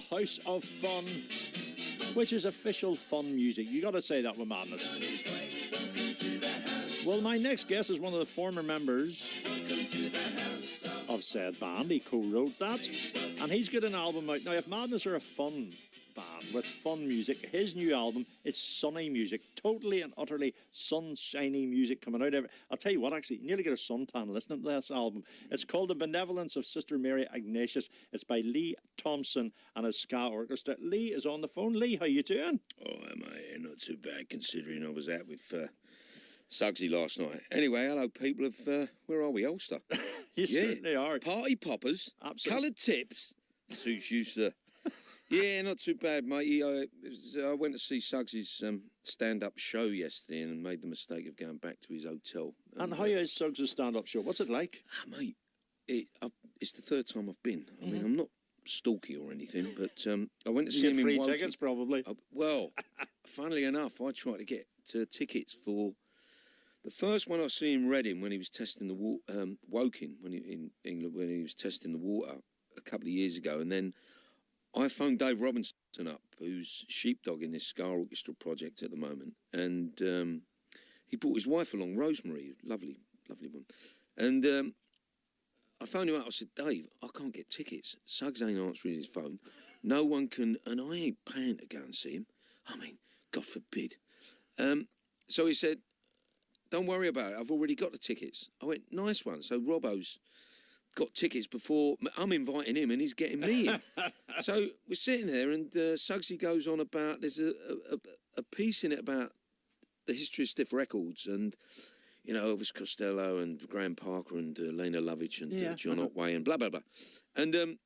House of Fun, which is official fun music. You got to say that with madness. Well, my next guest is one of the former members of said band. He co-wrote that, and he's got an album out now. If Madness are a fun band with fun music, his new album is sunny music, totally and utterly sunshiny music coming out of it. I'll tell you what, actually, you nearly get a suntan listening to this album. It's called The Benevolence of Sister Mary Ignatius. It's by Lee Thompson and his ska orchestra. Lee is on the phone. Lee, how you doing? Oh, am I? Not too bad, considering I was out with Suggsy last night. Anyway, hello, people of, where are we, Ulster? You certainly are. Party poppers, Absolutely. coloured tips. Suits you, sir. Yeah, not too bad, mate. I went to see Suggsy's stand-up show yesterday and made the mistake of going back to his hotel. And how is Suggs' stand-up show? What's it like? Mate, it's the third time I've been. I mean, I'm not stalky or anything, but I went to see him in free Woking. tickets, probably. Well, funnily enough, I tried to get tickets for the first one I see in Reading when he was testing the water, Woking, in England, when he was testing the water a couple of years ago, and then I phoned Dave Robinson up, who's sheepdog in this ska orchestra project at the moment, and he brought his wife along, Rosemary, lovely woman, and I phoned him up. I said, Dave, I can't get tickets. Suggs ain't answering his phone. No one can, and I ain't paying to go and see him. I mean, God forbid. So he said, don't worry about it. I've already got the tickets. I went, nice one. So Robbo's got tickets before I'm inviting him and he's getting me in. So we're sitting there and Suggsy goes on about, there's a piece in it about the history of stiff records and, you know, Elvis Costello and Graham Parker and Lena Lovitch and John Otway and blah, blah, blah. And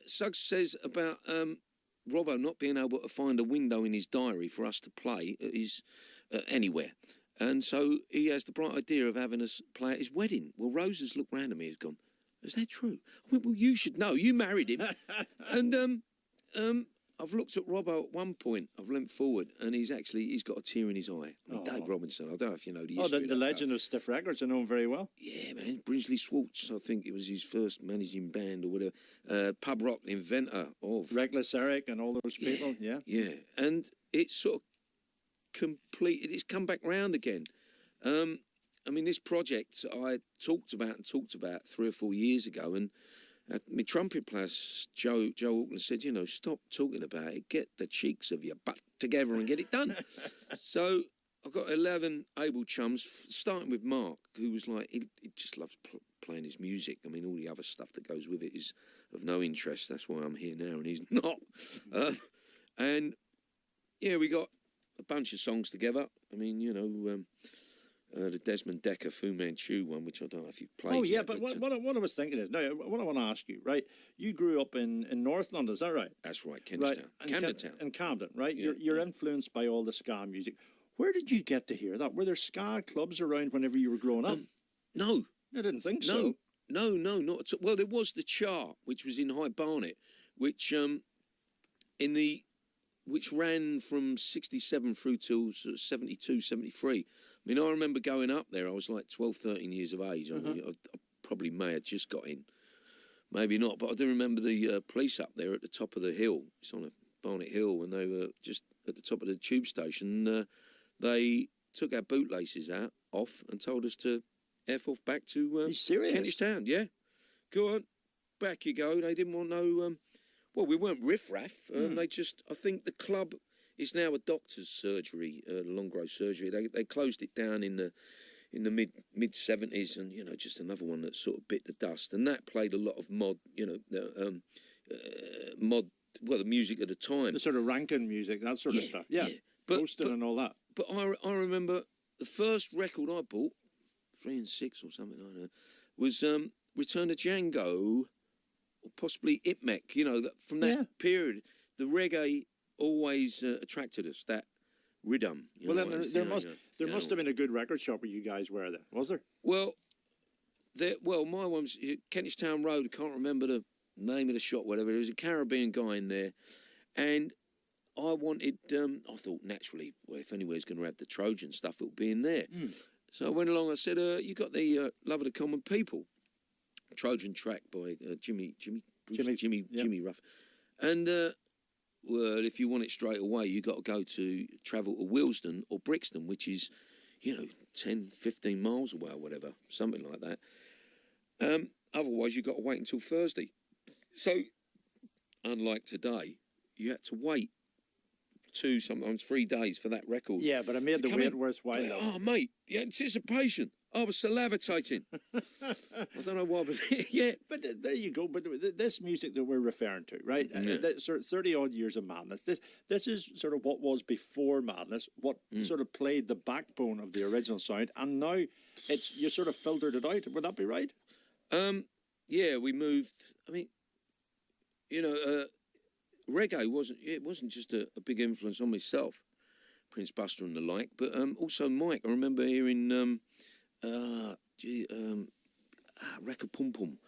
Suggs says about Robbo not being able to find a window in his diary for us to play at his, anywhere. And so he has the bright idea of having us play at his wedding. Well, Rose has looked round at me and gone, is that true? I went, well, you should know. You married him. And I've looked at Robbo at one point. I've leant forward and he's got a tear in his eye. I mean, Dave Robinson, I don't know if you know the history. The legend of Stiff Records, I know him very well. Yeah, man. Brinsley Swartz, I think it was his first managing band or whatever. Pub Rock, the inventor of... Reckless Eric and all those people, yeah. Yeah, and it's sort of completed, it's come back round again. I mean, this project I talked about 3 or 4 years ago, and my trumpet player, Joe Auckland, said, you know, stop talking about it, get the cheeks of your butt together and get it done. So I've got 11 able chums, starting with Mark, who was like, he just loves playing his music. I mean, all the other stuff that goes with it is of no interest. That's why I'm here now, and he's not. And, yeah, we got a bunch of songs together. I mean, you know, the Desmond Decker Fu Manchu one, which I don't know if you've played. Oh, yeah, yet, but what I was thinking is, now, what I want to ask you, right, you grew up in North London, is that right? That's right, Camden Town. Camden Town. In Camden, right? Yeah, you're influenced by all the ska music. Where did you get to hear that? Were there ska clubs around whenever you were growing up? No. I didn't think so. No, not at all. Well, there was the Chart, which was in High Barnet, which which ran from 67 through till 72, 73. I mean, I remember going up there, I was like 12, 13 years of age. I probably may have just got in. Maybe not, but I do remember the police up there at the top of the hill. It's on a Barnet Hill, and they were just at the top of the tube station. They took our bootlaces off and told us to F off back to Kentish Town. Yeah. Go on, back you go. They didn't want no... well, we weren't riff-raff. They just... I think the club is now a doctor's surgery, long growth surgery. They closed it down in the mid-70s, and, you know, just another one that sort of bit the dust. And that played a lot of mod, you know, the music at the time. The sort of Rankin music, that sort of stuff. Yeah, Toasting and all that. But I remember the first record I bought, 3 and 6 or something like that, was Return to Django, or possibly Itmek, you know, from that period. The reggae always attracted us, that rhythm. Well, then there must have been a good record shop where you guys were there, was there? Well, my one was Kentish Town Road. I can't remember the name of the shop, whatever. There was a Caribbean guy in there, and I wanted, I thought naturally, well, if anywhere's going to have the Trojan stuff, it'll be in there. So I went along, I said, you got the Love of the Common People, Trojan track by Jimmy Jimmy Ruff. And, well, if you want it straight away, you got to go to travel to Willesden or Brixton, which is, 10, 15 miles away or whatever, something like that. Otherwise, you got to wait until Thursday. So, unlike today, you had to wait 2, sometimes 3 days for that record. Yeah, but I made the wait worthwhile. Oh, mate, the anticipation. I was salivating. I don't know why, but yeah. But there you go. But this music that we're referring to, right? Yeah. Sort of 30-odd years of Madness. This is sort of what was before Madness, what sort of played the backbone of the original sound, and now you sort of filtered it out. Would that be right? Yeah, we moved. I mean, reggae wasn't just a big influence on myself, Prince Buster and the like, but also Mike. I remember hearing Record Pum Pum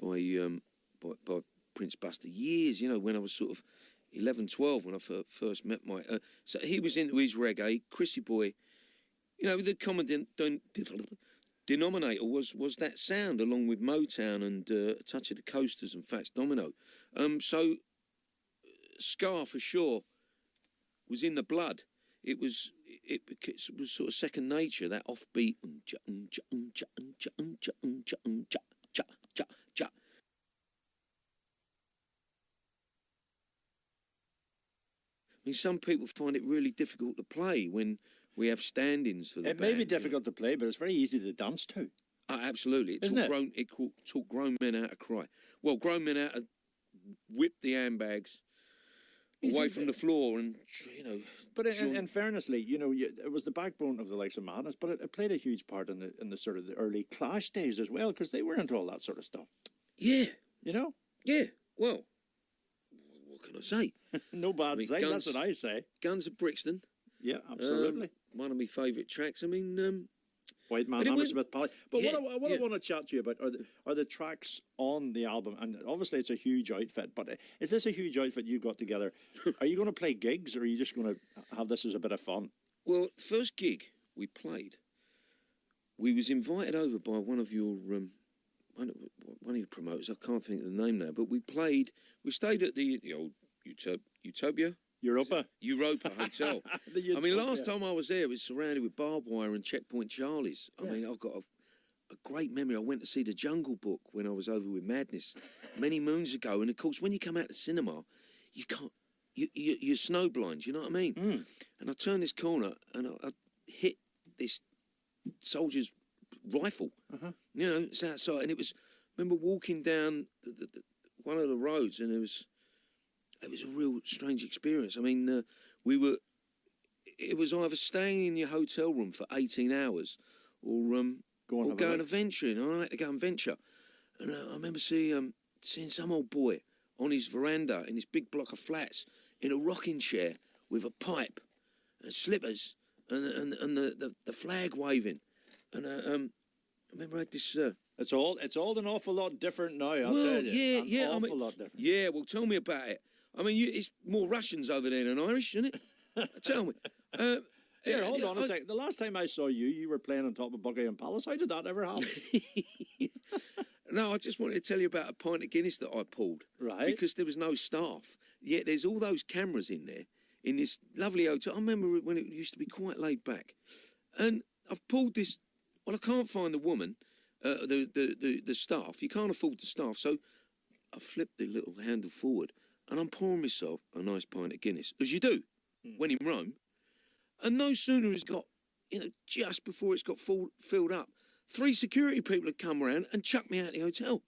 by Prince Buster years, when I was sort of 11, 12 when I first met Mike. So he was into his reggae. Chrissy Boy, the common denominator was that sound, along with Motown and a touch of the Coasters and Fats Domino. So ska for sure was in the blood. It was sort of second nature, that offbeat. I mean, some people find it really difficult to play when we have stand-ins for the band. It may be difficult to play, but it's very easy to dance to. Oh, absolutely. It taught grown men how to cry. Well, grown men how to whip the handbags away from the floor and, But in fairness, Lee, it was the backbone of the likes of Madness, but it played a huge part in the sort of the early Clash days as well, because they were into all that sort of stuff. Yeah. Yeah. Well, what can I say? No bad thing, that's what I say. Guns of Brixton. Yeah, absolutely. One of my favourite tracks. I mean... White Man, Hammersmith Pally. But what I want to chat to you about are the tracks on the album, and obviously it's a huge outfit, but is this a huge outfit you got together? Are you going to play gigs, or are you just going to have this as a bit of fun? Well, first gig we played, we was invited over by one of your promoters. I can't think of the name now, but we stayed at the old Utopia Europa Hotel. I mean, last time I was there, it was surrounded with barbed wire and Checkpoint Charlies. I mean, I've got a great memory. I went to see the Jungle Book when I was over with Madness many moons ago. And, of course, when you come out of the cinema, you can't... You're snowblind, you know what I mean? And I turned this corner and I hit this soldier's rifle. It's outside. And it was... I remember walking down one of the roads, and it was a real strange experience. I mean, it was either staying in your hotel room for 18 hours or going adventuring. I had to go and venture. And I remember seeing some old boy on his veranda in this big block of flats in a rocking chair with a pipe and slippers and the flag waving. And I remember I had this... It's all an awful lot different now, I'll tell you. An awful lot different. Yeah, well, tell me about it. I mean, it's more Russians over there than Irish, isn't it? Tell me. Here, hold on a second. The last time I saw you were playing on top of Buckingham Palace. How did that ever happen? No, I just wanted to tell you about a pint of Guinness that I pulled. Right. Because there was no staff. Yet there's all those cameras in there, in this lovely hotel. I remember when it used to be quite laid back. And I've pulled this... Well, I can't find the woman, the staff. You can't afford the staff. So I flipped the little handle forward and I'm pouring myself a nice pint of Guinness, as you do when in Rome. And no sooner has got, just before it's got filled up, 3 security people have come around and chucked me out of the hotel.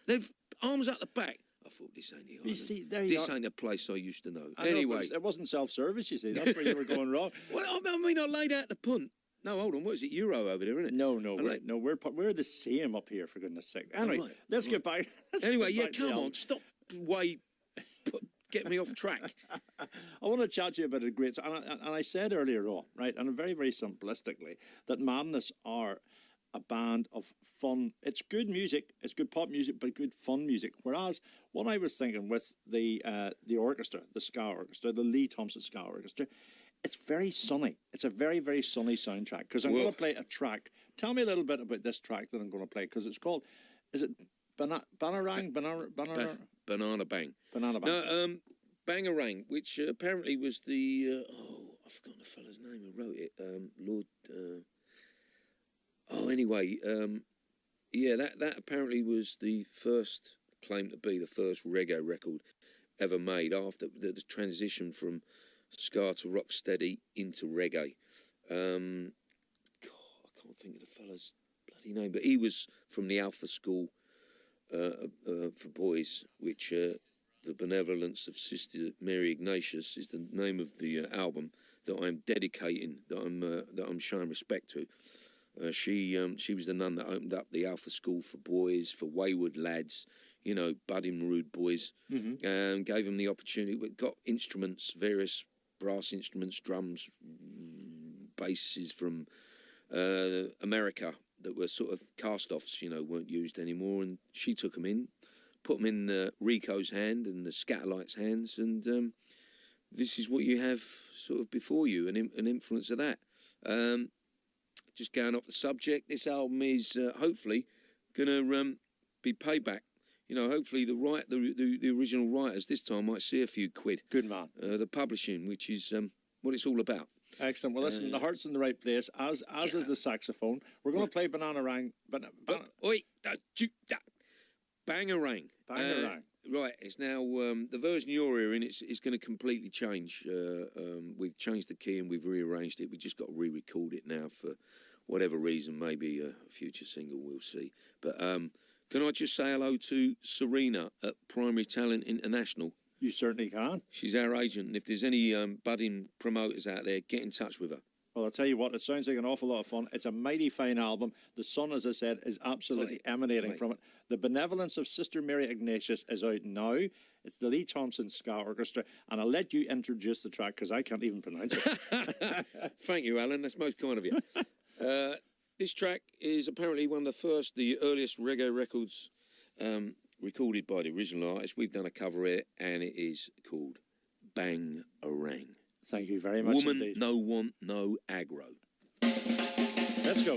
They've arms out the back. I thought, this ain't the island. You see, this ain't a place I used to know. Anyway. It wasn't self-service, you see. That's where you were going wrong. Well, I mean, I laid out the punt. No, hold on. What is it? Euro over there, isn't it? No, we're the same up here, for goodness sake. Anyway, let's get back. Come on. Stop get me off track. I want to chat to you about a great... And I said earlier on, right, and very, very simplistically, that Madness are a band of fun. It's good music, it's good pop music, but good fun music. Whereas what I was thinking with the orchestra, the ska orchestra, the Lee Thompson ska orchestra, it's very sunny. It's a very, very sunny soundtrack. Because I'm going to play a track. Tell me a little bit about this track that I'm going to play, because it's called... Is it Banarang? Banana Bang. Banana Bang. No, Bangarang, which apparently was the... I've forgotten the fella's name who wrote it. Lord... anyway, yeah, that apparently was the first, claimed to be the first reggae record ever made after the transition from ska to rock steady into reggae. I can't think of the fella's bloody name, but he was from the Alpha School for Boys, which the Benevolence of Sister Mary Ignatius is the name of the album that I'm dedicating, that I'm showing respect to. She was the nun that opened up the Alpha School for Boys, for wayward lads, you know, budding rude boys, and gave them the opportunity. We got instruments, various brass instruments, drums, basses from America that were sort of cast-offs, you know, weren't used anymore. And she took them in, put them in Rico's hand and the Scatterlight's hands, and this is what you have sort of before you, an influence of that. Just going off the subject, this album is hopefully going to be payback. You know, hopefully the original writers this time might see a few quid. Good man. The publishing, which is what it's all about. Excellent. Well, listen, the heart's in the right place, as is the saxophone. We're going to play Bangarang. Bangarang. Bangarang. Right, it's now the version you're hearing. It's going to completely change. We've changed the key and we've rearranged it. We just got to re-record it now for whatever reason. Maybe a future single, we'll see. But can I just say hello to Serena at Primary Talent International? You certainly can. She's our agent, and if there's any budding promoters out there, get in touch with her. Well, I'll tell you what, it sounds like an awful lot of fun. It's a mighty fine album. The sun, as I said, is absolutely emanating from it. The Benevolence of Sister Mary Ignatius is out now. It's the Lee Thompson Ska Orchestra, and I'll let you introduce the track because I can't even pronounce it. Thank you, Alan. That's most kind of you. This track is apparently one of the earliest reggae records recorded by the original artist. We've done a cover of it, and it is called Bang-A-Rang. Thank you very much Woman, indeed. no want, no aggro. Let's go.